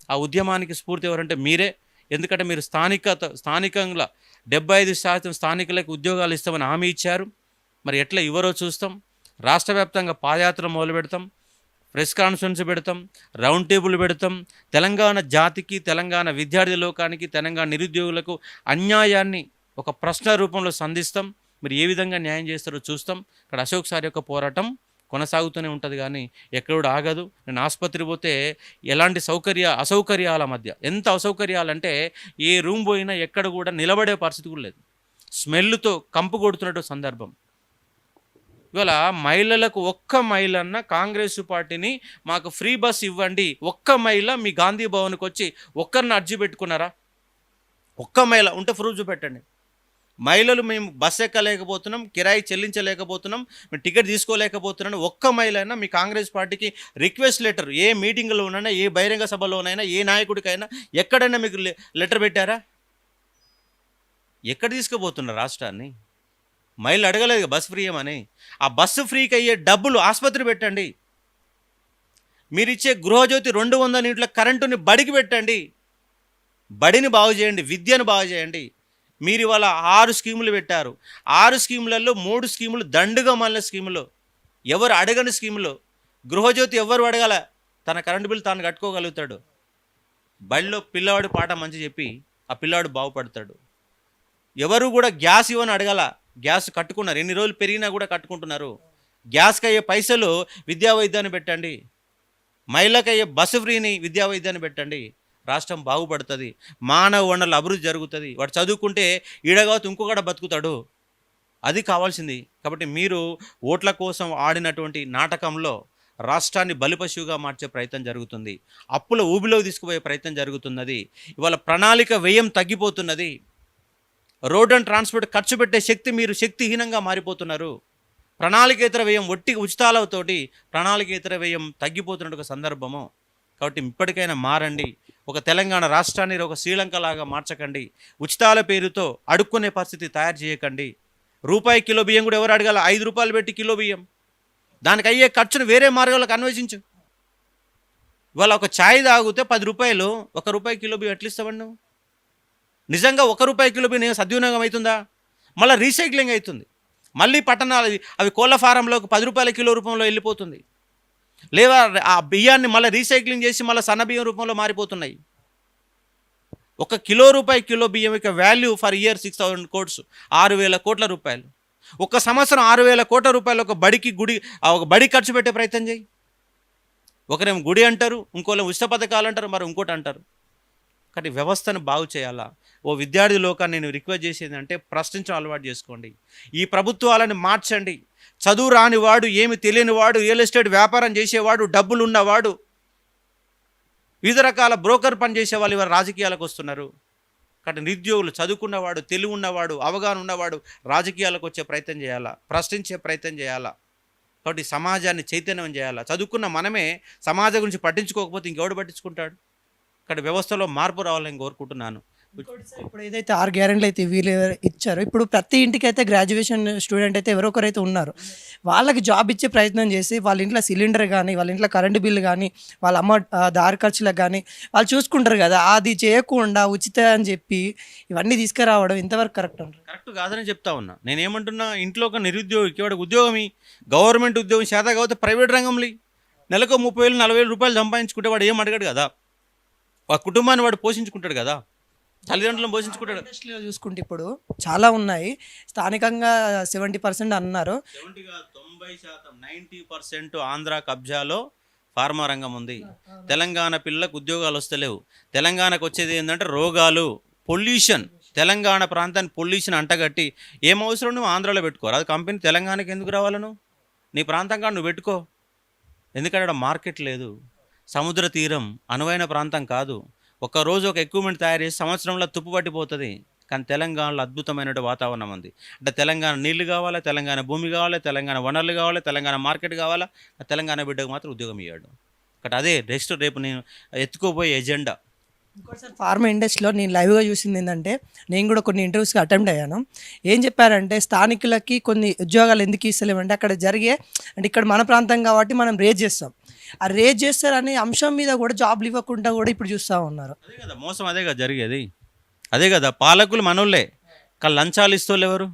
ఆ ఉద్యమానికి స్ఫూర్తి ఎవరంటే మీరే. ఎందుకంటే మీరు స్థానికంగా 75% స్థానికులకు ఉద్యోగాలు ఇస్తామని హామీ ఇచ్చారు. మరి ఎట్లా ఇవ్వరో చూస్తాం. రాష్ట్ర వ్యాప్తంగా పాదయాత్ర మొదలు పెడతాం, ప్రెస్ కాన్ఫరెన్స్ పెడతాం, రౌండ్ టేబుల్ పెడతాం. తెలంగాణ జాతికి, తెలంగాణ విద్యార్థి లోకానికి, తెలంగాణ నిరుద్యోగులకు అన్యాయాన్ని ఒక ప్రశ్న రూపంలో సంధిస్తాం. మీరు ఏ విధంగా న్యాయం చేస్తారో చూస్తాం. ఇక్కడ అశోక్ సార్ యొక్క పోరాటం కొనసాగుతూనే ఉంటుంది, కానీ ఎక్కడ ఆగదు. నేను ఆసుపత్రి పోతే ఎలాంటి అసౌకర్యాల మధ్య, ఎంత అసౌకర్యాలంటే ఏ రూమ్ పోయినా ఎక్కడ కూడా నిలబడే పరిస్థితి కూడా లేదు. స్మెల్తో కంపు కొడుతున్నట్టు సందర్భం. ఇవాళ మహిళలకు ఒక్క మహిళన్న కాంగ్రెస్ పార్టీని మాకు ఫ్రీ బస్ ఇవ్వండి, ఒక్క మహిళ మీ గాంధీ భవన్కి వచ్చి ఒక్కరిని అర్జీ పెట్టుకున్నారా? ఒక్క మహిళ ఉంటే ప్రూఫ్ చూపెట్టండి. మహిళలు మేము బస్ ఎక్కలేకపోతున్నాం, కిరాయి చెల్లించలేకపోతున్నాం, మేము టికెట్ తీసుకోలేకపోతున్నాం, ఒక్క మహిళ అయినా మీ కాంగ్రెస్ పార్టీకి రిక్వెస్ట్ లెటర్ ఏ మీటింగ్లోనైనా, ఏ బహిరంగ సభలోనైనా, ఏ నాయకుడికైనా ఎక్కడైనా మీకు లెటర్ పెట్టారా? ఎక్కడ తీసుకుపోతున్నారు రాష్ట్రాన్ని? మహిళలు అడగలేదు బస్ ఫ్రీ ఏమని. ఆ బస్సు ఫ్రీకి అయ్యే డబ్బులు ఆసుపత్రి పెట్టండి. మీరిచ్చే గృహజ్యోతి 200 యూనిట్ల కరెంటుని బడికి పెట్టండి. బడిని బాగు చేయండి, విద్యను బాగు చేయండి. మీరు ఇవాళ 6 స్కీములు పెట్టారు. 6 స్కీములలో 3 స్కీములు దండుగా మళ్ళీ స్కీములు, ఎవరు అడగని స్కీములు. గృహజ్యోతి ఎవరు అడగాల, తన కరెంటు బిల్లు తాను కట్టుకోగలుగుతాడు. బడిలో పిల్లవాడు పాట మంచి చెప్పి ఆ పిల్లవాడు బాగుపడతాడు. ఎవరు కూడా గ్యాస్ ఇవ్వని అడగాల, గ్యాస్ కట్టుకున్నారు. ఎన్ని రోజులు పెరిగినా కూడా కట్టుకుంటున్నారు. గ్యాస్కి అయ్యే పైసలు విద్యా వైద్యాన్ని పెట్టండి. మహిళకు అయ్యే బస్సు ఫ్రీని విద్యా వైద్యాన్ని పెట్టండి. రాష్ట్రం బాగుపడుతుంది, మానవ వనరుల అభివృద్ధి జరుగుతుంది. వాడు చదువుకుంటే ఈడగావత్ ఇంకొకడ బతుకుతాడు. అది కావాల్సింది. కాబట్టి మీరు ఓట్ల కోసం ఆడినటువంటి నాటకంలో రాష్ట్రాన్ని బలిపశువుగా మార్చే ప్రయత్నం జరుగుతుంది. అప్పుల ఊబిలోకి తీసుకుపోయే ప్రయత్నం జరుగుతున్నది. ఇవాళ ప్రణాళిక వ్యయం తగ్గిపోతున్నది. రోడ్ అండ్ ట్రాన్స్పోర్ట్ ఖర్చు పెట్టే శక్తి మీరు శక్తిహీనంగా మారిపోతున్నారు. ప్రణాళికేతర వ్యయం ఉచితాలతోటి ప్రణాళికేతర వ్యయం తగ్గిపోతున్న ఒక సందర్భము. కాబట్టి ఇప్పటికైనా మారండి. ఒక తెలంగాణ రాష్ట్రాన్ని ఒక శ్రీలంకలాగా మార్చకండి. ఉచితాల పేరుతో అడుక్కునే పరిస్థితి తయారు చేయకండి. రూపాయి కిలో బియ్యం కూడా ఎవరు అడగాల? 5 రూపాయలు పెట్టి కిలో బియ్యం. దానికి అయ్యే ఖర్చును వేరే మార్గాలకు అన్వేషించు. ఇవాళ ఒక ఛాయ్ తాగితే 10 రూపాయలు, 1 రూపాయి కిలో బియ్యం ఎట్లా ఇస్తావండి నువ్వు? నిజంగా 1 రూపాయి కిలో బియ్యం సద్వినియోగం అవుతుందా? మళ్ళీ రీసైక్లింగ్ అవుతుంది. మళ్ళీ పట్టణాలు అవి కోళ్ళ ఫారంలోకి 10 రూపాయల కిలో రూపంలో వెళ్ళిపోతుంది. లేదా ఆ బియ్యాన్ని మళ్ళీ రీసైక్లింగ్ చేసి మళ్ళీ సన్న బియ్యం రూపంలో మారిపోతున్నాయి. 1 కిలో బియ్యం యొక్క వాల్యూ ఫర్ ఇయర్ 6,000 crores, 6,000 కోట్ల రూపాయలు. ఒక సంవత్సరం 6,000 కోట్ల రూపాయలు ఒక బడి ఖర్చు పెట్టే ప్రయత్నం చేయి. ఒకరేమో గుడి అంటారు, ఇంకోలేమో ఉచిత పథకాలు అంటారు, మరి ఇంకోటి అంటారు. కానీ వ్యవస్థను బాగు చేయాలా? ఓ విద్యార్థి లోకాన్ని నేను రిక్వెస్ట్ చేసేది అంటే ప్రశ్నించడం అలవాటు చేసుకోండి. ఈ ప్రభుత్వాలను మార్చండి. చదువు రానివాడు, ఏమి తెలియనివాడు, రియల్ ఎస్టేట్ వ్యాపారం చేసేవాడు, డబ్బులు ఉన్నవాడు, వివిధ రకాల బ్రోకర్ పనిచేసే వాళ్ళు ఇవాళ రాజకీయాలకు వస్తున్నారు. కాబట్టి నిరుద్యోగులు, చదువుకున్నవాడు, తెలివి ఉన్నవాడు, అవగాహన ఉన్నవాడు రాజకీయాలకు వచ్చే ప్రయత్నం చేయాలా, ప్రశ్నించే ప్రయత్నం చేయాలా. కాబట్టి సమాజాన్ని చైతన్యం చేయాలా. చదువుకున్న మనమే సమాజం గురించి పట్టించుకోకపోతే ఇంకెవడు పట్టించుకుంటాడు? ఇక్కడ వ్యవస్థలో మార్పు రావాలని కోరుకుంటున్నాను. ఇప్పుడు ఏదైతే 6 గ్యారెంటీలు అయితే వీళ్ళు ఇచ్చారో, ఇప్పుడు ప్రతి ఇంటికి అయితే గ్రాడ్యుయేషన్ స్టూడెంట్ అయితే ఎవరో ఒకరైతే ఉన్నారు. వాళ్ళకి జాబ్ ఇచ్చే ప్రయత్నం చేసి వాళ్ళ ఇంట్లో సిలిండర్ కానీ, వాళ్ళ ఇంట్లో కరెంటు బిల్లు కానీ, వాళ్ళ అమ్మ దారి ఖర్చులకు కానీ వాళ్ళు చూసుకుంటారు కదా. అది చేయకుండా ఉచిత అని చెప్పి ఇవన్నీ తీసుకురావడం ఇంతవరకు కరెక్ట్ అంటారు? కరెక్ట్ కాదని చెప్తా ఉన్నా. నేనేమంటున్నా, ఇంట్లో ఒక నిరుద్యోగికి వాడికి ఉద్యోగం, గవర్నమెంట్ ఉద్యోగం శాతం కాకపోతే ప్రైవేట్ రంగంలో నెలకు 30,000 40,000 రూపాయలు సంపాదించుకుంటే వాడు ఏం అడగాడు కదా. ఆ కుటుంబాన్ని వాడు పోషించుకుంటాడు కదా, తల్లిదండ్రులను పోషించుకుంటాడు. ఇండస్ట్రీలో చూసుకుంటే ఇప్పుడు చాలా ఉన్నాయి. స్థానికంగా 70% అన్నారు. 90% ఆంధ్ర కబ్జాలో ఫార్మా రంగం ఉంది. తెలంగాణ పిల్లలకు ఉద్యోగాలు వస్తలేవు. తెలంగాణకు వచ్చేది ఏంటంటే రోగాలు, పొల్యూషన్. తెలంగాణ ప్రాంతాన్ని పొల్యూషన్ అంటగట్టి ఏం అవసరం నువ్వు ఆంధ్రాలో పెట్టుకోరు. అది కంపెనీ తెలంగాణకి ఎందుకు రావాలను? నీ ప్రాంతం కాదు నువ్వు పెట్టుకో. ఎందుకంటే అక్కడ మార్కెట్ లేదు. సముద్ర తీరం అనువైన ప్రాంతం కాదు. ఒక్కరోజు ఒక ఎక్విప్మెంట్ తయారు చేసి సంవత్సరంలో తుప్పు పట్టిపోతుంది. కానీ తెలంగాణలో అద్భుతమైన వాతావరణం ఉంది. అంటే తెలంగాణ నీళ్లు కావాలా, తెలంగాణ భూమి కావాలి, తెలంగాణ వనరులు కావాలి, తెలంగాణ మార్కెట్ కావాలా. తెలంగాణ బిడ్డకు మాత్రం ఉద్యోగం ఇవ్వడు. అక్కడ అదే రేపు నేను ఎత్తుకోబోయే ఎజెండా. ఇంకోటిసారి ఫార్మా ఇండస్ట్రీలో నేను లైవ్గా చూసింది ఏంటంటే, నేను కూడా కొన్ని ఇంటర్వ్యూస్కి అటెంప్ట్ అయ్యాను. ఏం చెప్పారంటే స్థానికులకి కొన్ని ఉద్యోగాలు ఎందుకు ఇస్తలేమంటే అక్కడ జరిగే, అంటే ఇక్కడ మన ప్రాంతం కాబట్టి మనం రేజ్ చేస్తాం. ఆ రేజ్ చేస్తారనే అంశం మీద కూడా జాబ్లు ఇవ్వకుండా కూడా ఇప్పుడు చూస్తూ ఉన్నారు. అదే కదా మోసం, అదే కదా జరిగేది. అదే కదా పాలకులు మనోళ్ళే, కానీ లంచాలు ఇస్తోళ్ళు ఎవరు?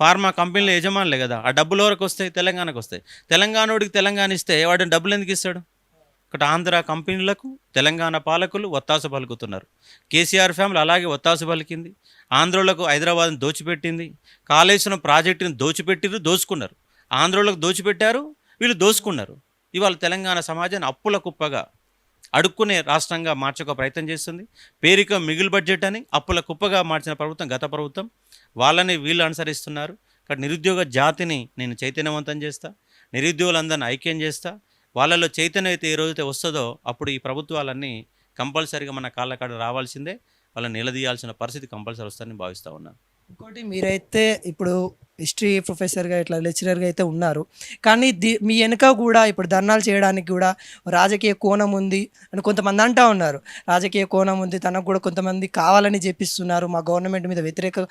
ఫార్మా కంపెనీల యజమానులే కదా. ఆ డబ్బులు వరకు వస్తాయి, తెలంగాణకు వస్తాయి. తెలంగాణోడికి తెలంగాణ ఇస్తే వాడిని డబ్బులు ఎందుకు ఇస్తాడు? ఇక్కడ ఆంధ్ర కంపెనీలకు తెలంగాణ పాలకులు ఒత్తాసు పలుకుతున్నారు. కేసీఆర్ ఫ్యామిలీ అలాగే ఒత్తాసు పలికింది. ఆంధ్రోళ్లకు హైదరాబాద్ని దోచిపెట్టింది. కాళేశ్వరం ప్రాజెక్టుని దోచిపెట్టిరు, దోచుకున్నారు. ఆంధ్రోళ్లకు దోచిపెట్టారు, వీళ్ళు దోచుకున్నారు. ఇవాళ తెలంగాణ సమాజాన్ని అప్పుల కుప్పగా అడుక్కునే రాష్ట్రంగా మార్చక ప్రయత్నం చేస్తుంది. పేరిక మిగులు బడ్జెట్ అని అప్పుల కుప్పగా మార్చిన ప్రభుత్వం గత ప్రభుత్వం. వాళ్ళని వీళ్ళు అనుసరిస్తున్నారు. ఇక్కడ నిరుద్యోగ జాతిని నేను చైతన్యవంతం చేస్తా, నిరుద్యోగులందరినీ ఐక్యం చేస్తా. వాళ్ళలో చైతన్యం అయితే ఏ రోజైతే వస్తుందో అప్పుడు ఈ ప్రభుత్వాలన్నీ కంపల్సరీగా మన కాళ్ళకాడ రావాల్సిందే. వాళ్ళని నిలదీయాల్సిన పరిస్థితి కంపల్సరీ వస్తుందని భావిస్తూ ఉన్నాను. ఇంకోటి మీరైతే ఇప్పుడు హిస్టరీ ప్రొఫెసర్గా ఇట్లా లెక్చరర్గా అయితే ఉన్నారు. కానీ మీ వెనుక కూడా ఇప్పుడు ధర్నాలు చేయడానికి కూడా రాజకీయ కోణం ఉంది అని కొంతమంది అంటూ ఉన్నారు. రాజకీయ కోణం ఉంది, తనకు కూడా కొంతమంది కావాలని చేపిస్తున్నారు, మా గవర్నమెంట్ మీద వ్యతిరేక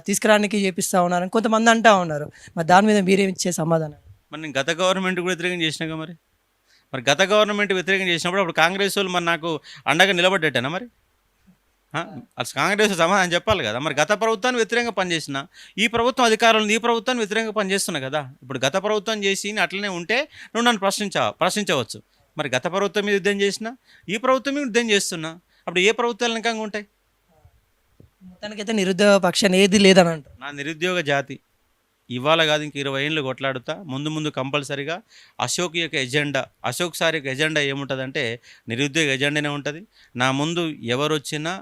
తీసుకురానికి చేపిస్తూ ఉన్నారని కొంతమంది అంటూ ఉన్నారు. మరి దాని మీద మీరేమి ఇచ్చే సమాధానం? మరి నేను గత గవర్నమెంట్ కూడా వ్యతిరేకం చేసినాగా. మరి గత గవర్నమెంట్ వ్యతిరేకం చేసినప్పుడు అప్పుడు కాంగ్రెస్ వాళ్ళు మరి నాకు అండగా నిలబడ్డట్టేనా? మరి అసలు కాంగ్రెస్ సమాధానం చెప్పాలి కదా. మరి గత ప్రభుత్వాన్ని వ్యతిరేకంగా పనిచేసిన ఈ ప్రభుత్వం అధికారులను ఈ ప్రభుత్వాన్ని వ్యతిరేకంగా పనిచేస్తున్నా కదా. ఇప్పుడు గత ప్రభుత్వం చేసి అట్లనే ఉంటే నువ్వు నన్ను ప్రశ్నించవచ్చు. మరి గత ప్రభుత్వం మీద యుద్ధం చేసినా ఈ ప్రభుత్వం మీద యుద్ధం చేస్తున్నా, అప్పుడు ఏ ప్రభుత్వాలు వెనకంగా ఉంటాయి? మొత్తానికైతే నిరుద్యోగ పక్షాన్ని ఏది లేదని అంటారు. నా నిరుద్యోగ జాతి ఇవాళ కాదు, ఇంక 20 ఏళ్ళు కొట్లాడుతా. ముందు కంపల్సరీగా అశోక్ యొక్క ఎజెండా, అశోక్ సార్ యొక్క ఎజెండా ఏముంటుందంటే నిరుద్యోగ ఎజెండానే ఉంటుంది. నా ముందు ఎవరు వచ్చినా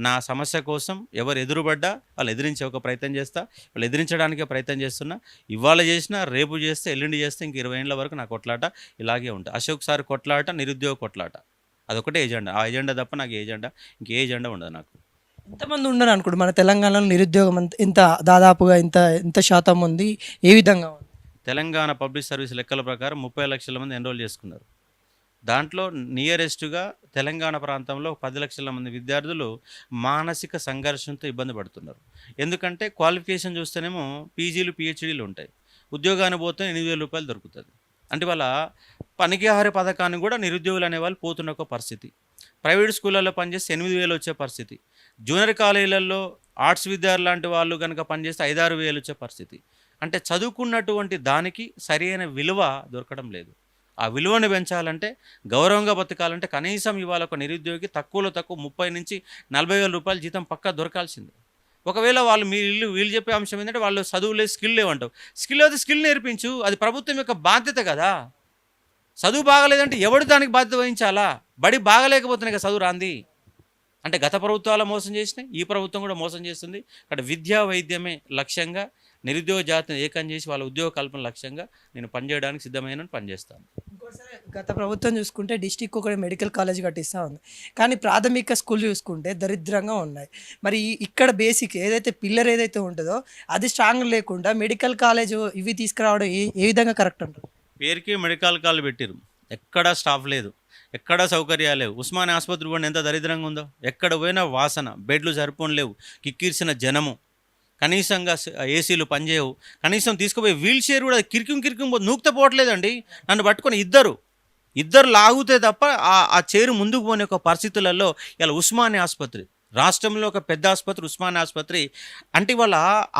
నా సమస్య కోసం ఎవరు ఎదురుపడ్డా వాళ్ళు ఎదిరించే ఒక ప్రయత్నం చేస్తా, వాళ్ళు ఎదిరించడానికే ప్రయత్నం చేస్తున్నా. ఇవాళ చేసినా రేపు చేస్తే ఎల్లుండి చేస్తే ఇంక 20 ఏళ్ళ వరకు నా కొట్లాట ఇలాగే ఉంటుంది. అశోక్ సార్ కొట్లాట, నిరుద్యోగ కొట్లాట, అదొకటే ఎజెండా. ఆ ఎజెండా తప్ప నాకు ఎజెండా ఇంకే ఎజెండా ఉండదు నాకు. ఎంతమంది ఉన్నారు అనుకోండి మన తెలంగాణలో నిరుద్యోగం ఎంత దాదాపుగా ఎంత శాతం ఉంది, ఏ విధంగా ఉంది? తెలంగాణ పబ్లిక్ సర్వీస్ లెక్కల ప్రకారం 30 లక్షల మంది ఎన్రోల్ చేసుకున్నారు. దాంట్లో నియరెస్ట్గా తెలంగాణ ప్రాంతంలో 10 లక్షల మంది విద్యార్థులు మానసిక సంఘర్షణతో ఇబ్బంది పడుతున్నారు. ఎందుకంటే క్వాలిఫికేషన్ చూస్తేనేమో పీజీలు పిహెచ్డీలు ఉంటాయి, ఉద్యోగాన్ని పోతే 8,000 రూపాయలు దొరుకుతుంది. అంటే వాళ్ళ పనికి ఆహార పథకాన్ని కూడా నిరుద్యోగులు అనేవాళ్ళు పోతున్న ఒక పరిస్థితి. ప్రైవేట్ స్కూళ్ళల్లో పనిచేస్తే 8,000 వచ్చే పరిస్థితి. జూనియర్ కాలేజీలలో ఆర్ట్స్ విద్యార్థులు లాంటి వాళ్ళు కనుక పనిచేస్తే 5-6 వేలు వచ్చే పరిస్థితి. అంటే చదువుకున్నటువంటి దానికి సరైన విలువ దొరకడం లేదు. ఆ విలువను పెంచాలంటే, గౌరవంగా బతకాలంటే కనీసం ఇవాళ ఒక నిరుద్యోగి తక్కువలో తక్కువ 30,000-40,000 రూపాయల జీతం పక్కా దొరకాల్సిందే. ఒకవేళ వాళ్ళు వీళ్ళు చెప్పే అంశం ఏంటంటే వాళ్ళు చదువు లేదు, స్కిల్ లేవంటావు. స్కిల్ అయితే స్కిల్ నేర్పించు, అది ప్రభుత్వం యొక్క బాధ్యత కదా. చదువు బాగలేదంటే ఎవడు దానికి బాధ్యత వహించాలా? బడి బాగలేకపోతున్నాయి కదా చదువు రాంది. అంటే గత ప్రభుత్వాలు మోసం చేసినాయి, ఈ ప్రభుత్వం కూడా మోసం చేస్తుంది. అక్కడ విద్యా వైద్యమే లక్ష్యంగా నిరుద్యోగ జాతిని ఏకం చేసి వాళ్ళ ఉద్యోగ కల్పన లక్ష్యంగా నేను పనిచేయడానికి సిద్ధమైన పనిచేస్తాను. ఇంకోసారి గత ప్రభుత్వం చూసుకుంటే డిస్టిక్ ఒక మెడికల్ కాలేజ్ కట్టిస్తూ ఉంది, కానీ ప్రాథమిక స్కూల్ చూసుకుంటే దరిద్రంగా ఉన్నాయి. మరి ఇక్కడ బేసిక్ ఏదైతే పిల్లర్ ఏదైతే ఉంటుందో అది స్ట్రాంగ్ లేకుండా మెడికల్ కాలేజ్ ఇవి తీసుకురావడం ఏ విధంగా కరెక్ట్ అంటారు? పేరుకి మెడికల్ కాలేజ్ పెట్టిరు, ఎక్కడా స్టాఫ్ లేదు, ఎక్కడా సౌకర్యాలు లేవు. ఉస్మానియా ఆసుపత్రి కూడా ఎంత దరిద్రంగా ఉందో, ఎక్కడ పోయినా వాసన, బెడ్లు సరిపోని లేవు, కిక్కిరిసిన జనము, కనీసంగా ఏసీలు పనిచేయవు. కనీసం తీసుకుపోయి వీల్ చైర్ కూడా కిరికిం నూక్త పోవట్లేదండి. నన్ను పట్టుకొని ఇద్దరు లాగుతే తప్ప ఆ చైరు ముందుకు పోనే ఒక పరిస్థితులలో ఇలా ఉస్మానియా ఆసుపత్రి, రాష్ట్రంలో ఒక పెద్ద ఆసుపత్రి ఉస్మానియా ఆసుపత్రి. అంటే వాళ్ళ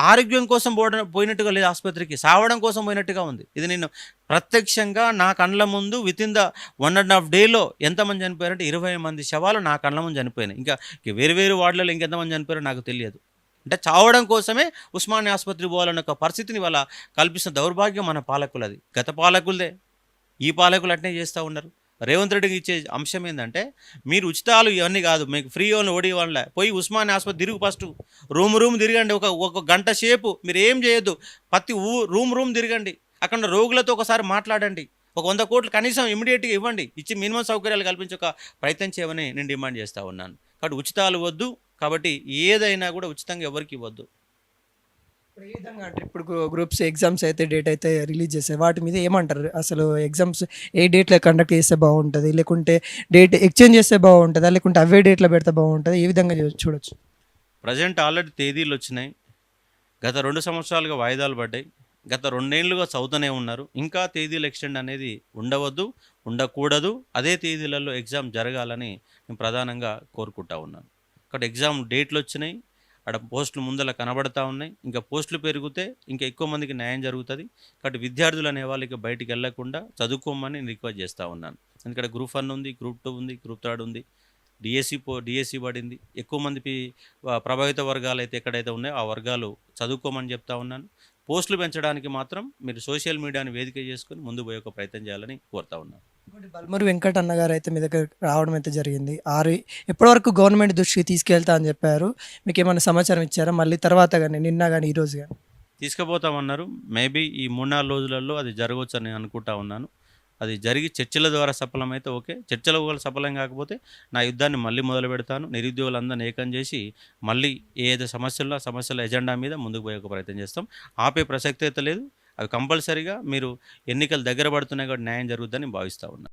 ఆరోగ్యం కోసం పోయినట్టుగా లేదు, ఆసుపత్రికి సావడం కోసం పోయినట్టుగా ఉంది. ఇది నేను ప్రత్యక్షంగా నా కళ్ళ ముందు వితిన్ ద 1.5 డేలో ఎంతమంది చనిపోయారంటే 20 మంది శవాలు నా కళ్ళ ముందు చనిపోయినాయి. ఇంకా వేరు వార్డులలో ఇంకెంతమంది చనిపోయారో నాకు తెలియదు. అంటే చావడం కోసమే ఉస్మానియా ఆసుపత్రి పోవాలన్న ఒక పరిస్థితిని వాళ్ళ కల్పిస్తున్న దౌర్భాగ్యం మన పాలకులది, గత పాలకులదే. ఈ పాలకులు అట్నే చేస్తూ ఉన్నారు. రేవంత్ రెడ్డికి ఇచ్చే అంశం ఏంటంటే, మీరు ఉచితాలు ఇవన్నీ కాదు, మీకు ఫ్రీ ఓడి వాళ్ళ పోయి ఉస్మానియా ఆసుపత్రి తిరుగు, ఫస్ట్ రూమ్ తిరగండి, ఒక గంట సేపు మీరు ఏం చేయొద్దు, ప్రతి రూమ్ తిరగండి, అక్కడ రోగులతో ఒకసారి మాట్లాడండి, ఒక 100 కోట్లు కనీసం ఇమీడియట్గా ఇవ్వండి, ఇచ్చి మినిమం సౌకర్యాలు కల్పించి ఒక ప్రయత్నం చేయమని నేను డిమాండ్ చేస్తూ ఉన్నాను. కాబట్టి ఉచితాలు వద్దు, కాబట్టి ఏదైనా కూడా ఉచితంగా ఎవరికి ఇవ్వద్దు. ఇప్పుడు ఏ విధంగా అంటే ఇప్పుడు గ్రూప్స్ ఎగ్జామ్స్ అయితే డేట్ అయితే రిలీజ్ చేశారు వాటి మీద ఏమంటారు అసలు ఎగ్జామ్స్ ఏ డేట్లో కండక్ట్ చేస్తే బాగుంటుంది లేకుంటే డేట్ ఎక్స్చేంజ్ చేస్తే బాగుంటుందా లేకుంటే అవే డేట్లో పెడితే బాగుంటుంది ఏ విధంగా చూడొచ్చు. ప్రజెంట్ ఆల్రెడీ తేదీలు వచ్చినాయి. గత 2 సంవత్సరాలుగా వాయిదాలు పడ్డాయి. గత 2 ఏళ్లుగా చదువుతూనే ఉన్నారు. ఇంకా తేదీలు ఎక్స్టెండ్ అనేది ఉండవద్దు, ఉండకూడదు. అదే తేదీలలో ఎగ్జామ్ జరగాలని నేను ప్రధానంగా కోరుకుంటా ఉన్నాను. కాబట్టి ఎగ్జామ్ డేట్లు వచ్చినాయి. ఆడ పోస్టులు ముందల కనబడతా ఉన్నాయి. ఇంకా పోస్టులు పెరిగితే ఇంకా ఎక్కువ మందికి న్యాయం జరుగుతుంది. కాబట్టి విద్యార్థులు అనే వాళ్ళు ఇక బయటికి వెళ్ళకుండా చదువుకోమని రిక్వెస్ట్ చేస్తూ ఉన్నాను. ఎందుకంటే గ్రూప్ 1 ఉంది, గ్రూప్ 2 ఉంది, గ్రూప్ 3 ఉంది. డిఎస్సి పడింది. ఎక్కువ మంది ప్రభావిత వర్గాలు అయితే ఎక్కడైతే ఉన్నాయో ఆ వర్గాలు చదువుకోమని చెప్తా ఉన్నాను. పోస్టులు పెంచడానికి మాత్రం మీరు సోషల్ మీడియాని వేదిక చేసుకొని ముందు పోయే ఒక ప్రయత్నం చేయాలని కోరుతా ఉన్నాను. ఇంకోటి బల్మూరి వెంకట్ అన్న గారు అయితే మీ దగ్గర రావడం అయితే జరిగింది. ఎప్పటివరకు గవర్నమెంట్ దృష్టికి తీసుకెళ్తా అని చెప్పారు. మీకు ఏమైనా సమాచారం ఇచ్చారా మళ్ళీ తర్వాత కానీ నిన్న కానీ ఈరోజు కానీ? తీసుకుపోతామన్నారు. మేబీ ఈ 3-4 రోజులలో అది జరగవచ్చు అని అనుకుంటా ఉన్నాను. అది జరిగి చర్చల ద్వారా సఫలమైతే ఓకే. చర్చల వల్ల సఫలం కాకపోతే నా యుద్ధాన్ని మళ్ళీ మొదలు పెడతాను. నిరుద్యోగులందరినీ ఏకం చేసి మళ్ళీ ఏదైతే సమస్యల్లో ఆ సమస్యల ఎజెండా మీద ముందుకు పోయే ఒక ప్రయత్నం చేస్తాం. ఆపే ప్రసక్తి అయితే లేదు. అవి కంపల్సరీగా మీరు ఎన్నికలు దగ్గర పడుతున్నాయి కాబట్టి న్యాయం జరుగుతుందని భావిస్తూ ఉన్నాను.